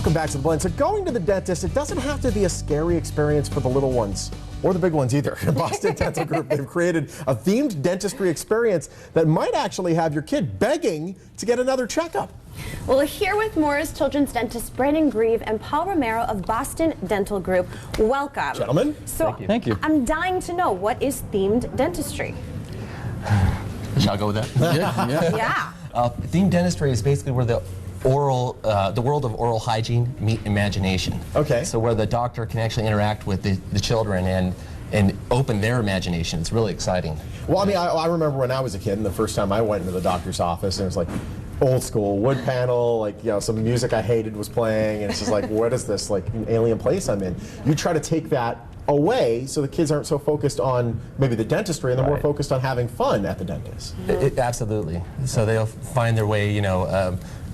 Welcome back to The Blend. So going to the dentist, it doesn't have to be a scary experience for the little ones or the big ones either. Boston Dental Group, they've created a themed dentistry experience that might actually have your kid begging to get another checkup. Well, here with more is children's dentist Brandon Grieve and Paul Romero of Boston Dental Group. Welcome. Gentlemen. So, Thank you. I'm dying to know, what is themed dentistry? Shall I go with that? Yeah. Themed dentistry is basically where the world of oral hygiene meet imagination. Okay. So where the doctor can actually interact with the children and open their imagination. It's really exciting. Well, I mean, I remember when I was a kid and the first time I went into the doctor's office and it was like old school wood panel, like, you know, some music I hated was playing, and it's just like, what is this, like an alien place I'm in? You try to take that away so the kids aren't so focused on maybe the dentistry and they're more focused on having fun at the dentist. Absolutely. So they'll find their way, you know,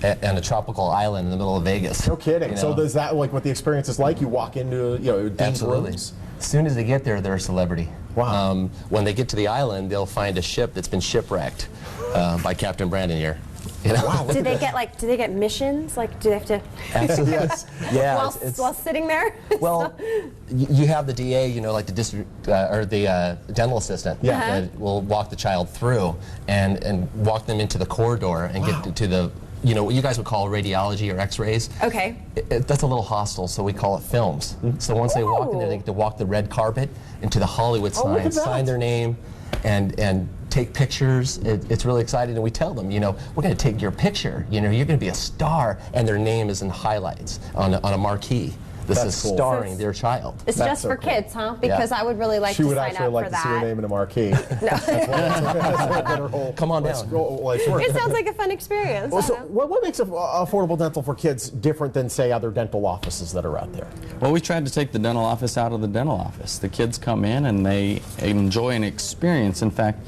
on a tropical island in the middle of Vegas. No kidding. You know? So is that like what the experience is like? You walk into, you know, dean's rooms? As soon as they get there, they're a celebrity. Wow. When they get to the island, they'll find a ship that's been shipwrecked by Captain Brandon here. You know? Wow. Do they get missions? Like, do they have to? Absolutely. Yes. Yeah. While sitting there? Well, you have the DA, you know, like the district or the dental assistant that will walk the child through and walk them into the corridor and get to the, you know, what you guys would call radiology or x-rays. Okay. That's a little hostile, so we call it films. So once they walk in there, they get to walk the red carpet into the Hollywood look sign, at that. sign their name, and take pictures. It's really exciting, and we tell them, you know, we're going to take your picture. You know, you're going to be a star, and their name is in highlights on a marquee. This That's is cool. starring their child. It's That's just so for cool. kids, huh? Because I would really like She to would sign actually up like for to see her that. name in a marquee. Come on down. It sounds like a fun experience. Well, so what makes affordable dental for kids different than, say, other dental offices that are out there? Well, we tried to take the dental office out of the dental office. The kids come in and they enjoy an experience. In fact,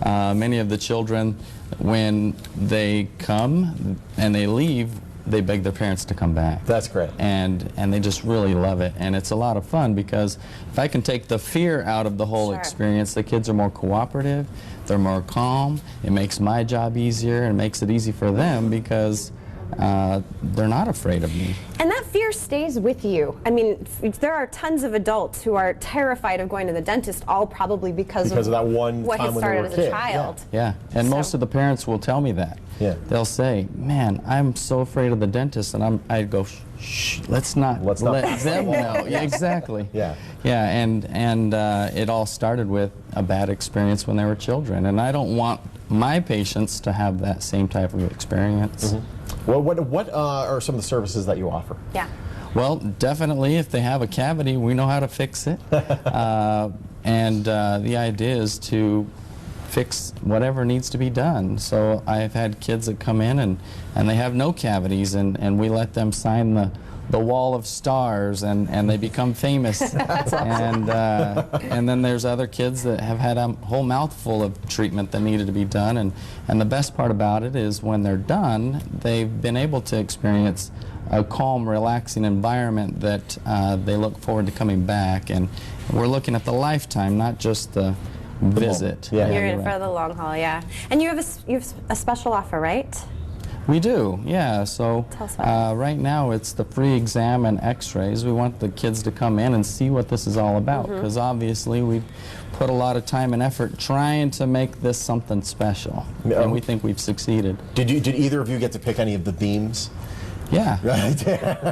many of the children, when they come and they leave, they beg their parents to come back. That's great. And they just really love it. And it's a lot of fun because if I can take the fear out of the whole experience, the kids are more cooperative, they're more calm, it makes my job easier, and it makes it easy for them because they're not afraid of me. And that fear stays with you. I mean, there are tons of adults who are terrified of going to the dentist, all probably because of that one what time had when they were started a as a kid. child. Yeah, and most of the parents will tell me that. Yeah. They'll say, "Man, I'm so afraid of the dentist," and I'd go, "Shh, let's not let them know." Yeah, exactly. Yeah. Yeah, and it all started with a bad experience when they were children, and I don't want my patients to have that same type of experience. Well, what are some of the services that you offer? Yeah. Well, definitely, if they have a cavity, we know how to fix it. And the idea is to fix whatever needs to be done. So I've had kids that come in and they have no cavities, and we let them sign the wall of stars, and they become famous. And then there's other kids that have had a whole mouthful of treatment that needed to be done, and the best part about it is when they're done, they've been able to experience a calm, relaxing environment that they look forward to coming back. And we're looking at the lifetime, not just the visit. Yeah. You're in right. for the long haul, yeah. And you have a special offer, right? We do, yeah. So Tell us about it. right now it's the free exam and x-rays. We want the kids to come in and see what this is all about, because obviously we've put a lot of time and effort trying to make this something special, and we think we've succeeded. Did either of you get to pick any of the themes? Yeah. Right.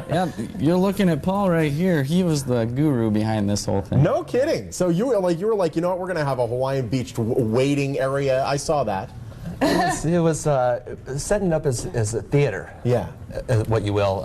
Yeah, you're looking at Paul right here. He was the guru behind this whole thing. No kidding. So you were like, you know what, we're going to have a Hawaiian Beach waiting area. I saw that. It was setting up as a theater. Yeah. What you will.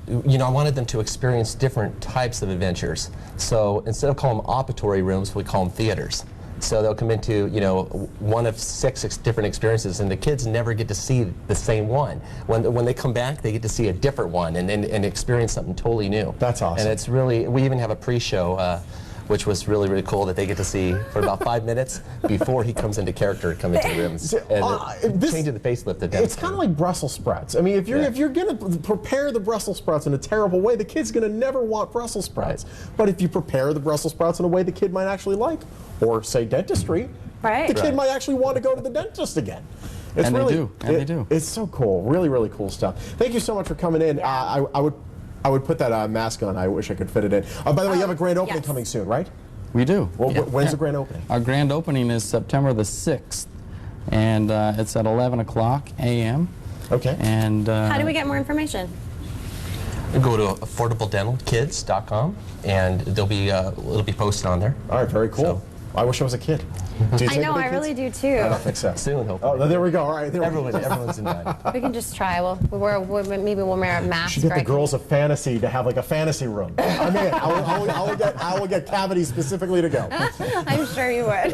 You know, I wanted them to experience different types of adventures. So instead of calling them operatory rooms, we call them theaters. So they'll come into, you know, one of six different experiences, and the kids never get to see the same one. When they come back, they get to see a different one and experience something totally new. That's awesome. And it's really, we even have a pre-show, which was really, really cool, that they get to see for about 5 minutes before he comes into character, come into the rooms. And changing the facelift of It's kind of like Brussels sprouts. I mean, if you're going to prepare the Brussels sprouts in a terrible way, the kid's going to never want Brussels sprouts. But if you prepare the Brussels sprouts in a way the kid might actually like, or say dentistry, the kid might actually want to go to the dentist again. It's they do. It's so cool. Really, really cool stuff. Thank you so much for coming in. I would I would put that mask on. I wish I could fit it in. By the way, you have a grand opening yes. coming soon, right? We do. Well, when's the grand opening? Our grand opening is September the 6th, and it's at 11 o'clock a.m. Okay. And How do we get more information? Go to affordabledentalkids.com, and it'll be posted on there. All right, very cool. So- I wish I was a kid. Do you I take know, the I kids? really do too. I don't think so. Soon, hopefully. Oh, there we go. All right, there we go. Everyone's invited. We can just try. Maybe we'll wear a mask. Should get or the I can- girls of fantasy to have like a fantasy room. I'm in. I will get cavities specifically to go. I'm sure you would.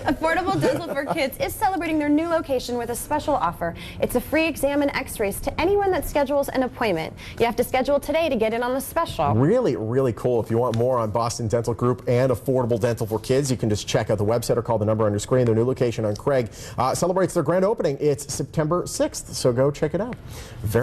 Affordable Dental for Kids is celebrating their new location with a special offer. It's a free exam and x-rays to anyone that schedules an appointment. You have to schedule today to get in on the special. Really, really cool. If you want more on Boston Dental Group and Affordable Dental for Kids, you can just check out the website or call the number on your screen. Their new location on Craig celebrates their grand opening. It's September 6th, so go check it out. Very